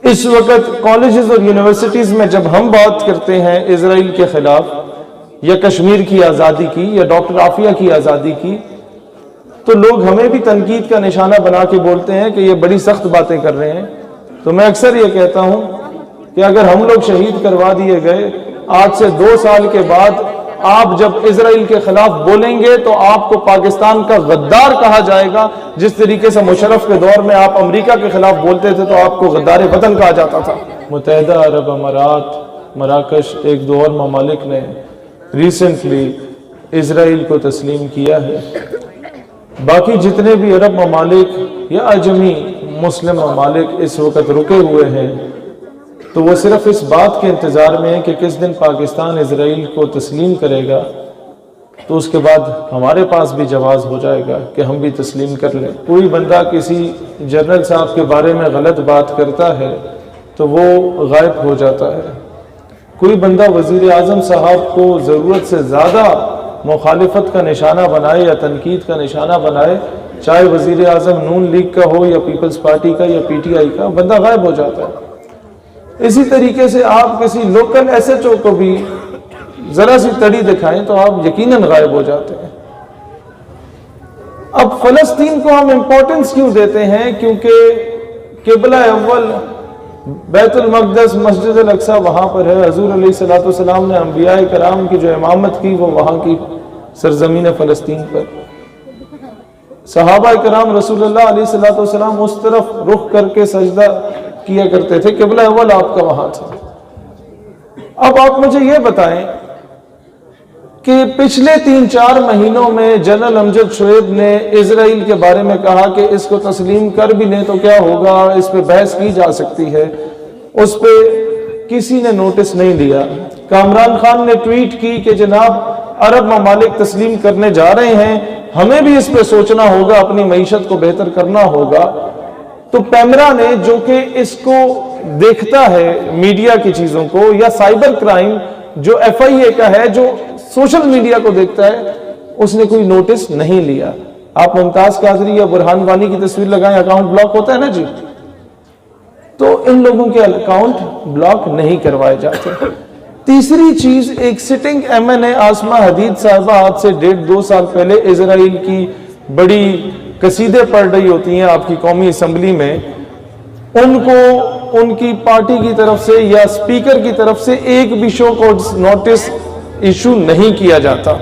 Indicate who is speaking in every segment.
Speaker 1: اس وقت کالجز اور یونیورسٹیز میں جب ہم بات کرتے ہیں اسرائیل کے خلاف یا کشمیر کی آزادی کی یا ڈاکٹر عافیہ کی آزادی کی، تو لوگ ہمیں بھی تنقید کا نشانہ بنا کے بولتے ہیں کہ یہ بڑی سخت باتیں کر رہے ہیں۔ تو میں اکثر یہ کہتا ہوں کہ اگر ہم لوگ شہید کروا دیے گئے، آج سے 2 سال کے بعد آپ جب اسرائیل کے خلاف بولیں گے تو آپ کو پاکستان کا غدار کہا جائے گا، جس طریقے سے مشرف کے دور میں آپ امریکہ کے خلاف بولتے تھے تو آپ کو غدار وطن کہا جاتا تھا۔ متحدہ عرب امارات، مراکش، ایک دو اور ممالک نے ریسنٹلی اسرائیل کو تسلیم کیا ہے۔ باقی جتنے بھی عرب ممالک یا عجمی مسلم ممالک اس وقت رکے ہوئے ہیں تو وہ صرف اس بات کے انتظار میں ہے کہ کس دن پاکستان اسرائیل کو تسلیم کرے گا، تو اس کے بعد ہمارے پاس بھی جواز ہو جائے گا کہ ہم بھی تسلیم کر لیں۔ کوئی بندہ کسی جنرل صاحب کے بارے میں غلط بات کرتا ہے تو وہ غائب ہو جاتا ہے۔ کوئی بندہ وزیر اعظم صاحب کو ضرورت سے زیادہ مخالفت کا نشانہ بنائے یا تنقید کا نشانہ بنائے، چاہے وزیر اعظم نون لیگ کا ہو یا پیپلز پارٹی کا یا پی ٹی آئی کا، بندہ غائب ہو جاتا ہے۔ اسی طریقے سے آپ کسی لوکل ایس ایچ او کو بھی ذرا سی تڑی دکھائیں تو آپ یقیناً غائب ہو جاتے ہیں۔ اب فلسطین کو ہم امپورٹنس کیوں دیتے ہیں؟ کیونکہ قبلہ اول بیت المقدس مسجد الاقصی وہاں پر ہے، حضور علیہ السلام نے انبیاء کرام کی جو امامت کی وہ وہاں کی سرزمین فلسطین پر۔ صحابہ کرام رسول اللہ علیہ السلام اس طرف رخ کر کے سجدہ کیا کرتے تھے، قبلہ اول آپ کا وہاں تھا۔ اب آپ مجھے یہ بتائیں کہ پچھلے 3-4 مہینوں میں جنرل امجد شعیب نے اسرائیل کے بارے میں کہا کہ اس کو تسلیم کر بھی لیں تو کیا ہوگا، اس پہ بحث کی جا سکتی ہے، اس پہ کسی نے نوٹس نہیں لیا۔ کامران خان نے ٹویٹ کی کہ جناب عرب ممالک تسلیم کرنے جا رہے ہیں، ہمیں بھی اس پہ سوچنا ہوگا، اپنی معیشت کو بہتر کرنا ہوگا۔ تو پیمرا نے، جو کہ اس کو دیکھتا ہے میڈیا کی چیزوں کو، یا سائبر کرائم جو ایف آئی اے کا ہے جو سوشل میڈیا کو دیکھتا ہے، اس نے کوئی نوٹس نہیں لیا۔ آپ ممتاز قادری یا برہان وانی کی تصویر لگائیں، اکاؤنٹ بلاک ہوتا ہے نا جی، تو ان لوگوں کے اکاؤنٹ بلاک نہیں کروائے جاتے۔ تیسری چیز، ایک سٹنگ ایم این اے آسمہ حدید صاحبہ آج سے 1.5-2 سال پہلے اسرائیل کی بڑی قصیدے پڑھ رہی ہوتی ہیں آپ کی قومی اسمبلی میں، ان کو ان کی پارٹی کی طرف سے یا اسپیکر کی طرف سے ایک بھی شو کو نوٹس ایشو نہیں کیا جاتا،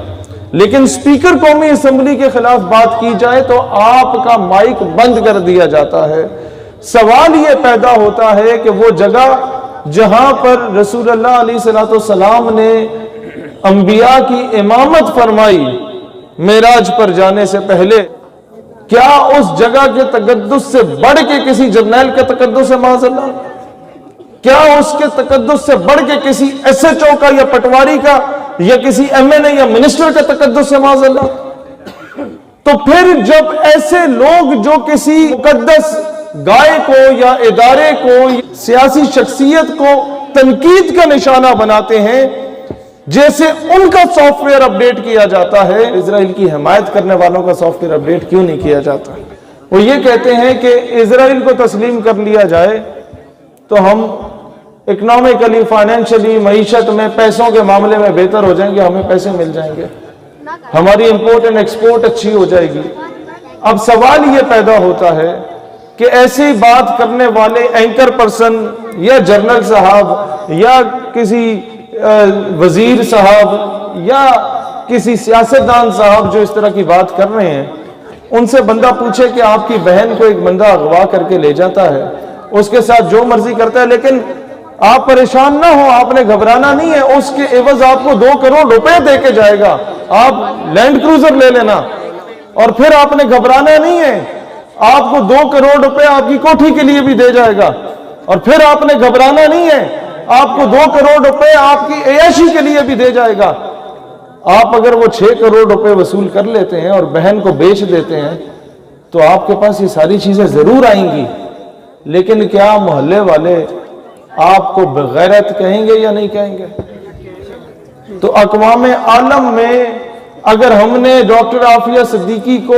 Speaker 1: لیکن اسپیکر قومی اسمبلی کے خلاف بات کی جائے تو آپ کا مائک بند کر دیا جاتا ہے۔ سوال یہ پیدا ہوتا ہے کہ وہ جگہ جہاں پر رسول اللہ علیہ السلام نے انبیاء کی امامت فرمائی معراج پر جانے سے پہلے، کیا اس جگہ کے تقدس سے بڑھ کے کسی جرنیل کا تقدس ہے معاذ اللہ؟ کیا اس کے تقدس سے بڑھ کے کسی ایس ایچ او کا یا پٹواری کا یا کسی ایم این اے یا منسٹر کا تقدس ہے معاذ اللہ؟ تو پھر جب ایسے لوگ جو کسی مقدس گائے کو یا ادارے کو، سیاسی شخصیت کو تنقید کا نشانہ بناتے ہیں، جیسے ان کا سافٹ ویئر اپڈیٹ کیا جاتا ہے، اسرائیل کی حمایت کرنے والوں کا سافٹ ویئر اپڈیٹ کیوں نہیں کیا جاتا؟ وہ یہ کہتے ہیں کہ اسرائیل کو تسلیم کر لیا جائے تو ہم اکنامکلی، فائنینشلی، معیشت میں، پیسوں کے معاملے میں بہتر ہو جائیں گے، ہمیں پیسے مل جائیں گے، ہماری امپورٹ اینڈ ایکسپورٹ اچھی ہو جائے گی۔ اب سوال یہ پیدا ہوتا ہے کہ ایسی بات کرنے والے اینکر پرسن یا جنرل صاحب یا کسی وزیر صاحب یا کسی سیاستدان صاحب جو اس طرح کی بات کر رہے ہیں، ان سے بندہ پوچھے کہ آپ کی بہن کو ایک بندہ اغوا کر کے لے جاتا ہے، اس کے ساتھ جو مرضی کرتا ہے، لیکن آپ پریشان نہ ہو، آپ نے گھبرانا نہیں ہے، اس کے عوض آپ کو 2 کروڑ روپے دے کے جائے گا، آپ لینڈ کروزر لے لینا، اور پھر آپ نے گھبرانا نہیں ہے، آپ کو 2 کروڑ روپے آپ کی کوٹھی کے لیے بھی دے جائے گا، اور پھر آپ نے گھبرانا نہیں ہے، آپ کو 2 کروڑ روپے آپ کی عیاشی کے لیے بھی دے جائے گا۔ آپ اگر وہ 6 کروڑ روپے وصول کر لیتے ہیں اور بہن کو بیچ دیتے ہیں تو آپ کے پاس یہ ساری چیزیں ضرور آئیں گی، لیکن کیا محلے والے آپ کو بغیرت کہیں گے یا نہیں کہیں گے؟ تو اقوام عالم میں اگر ہم نے ڈاکٹر عافیہ صدیقی کو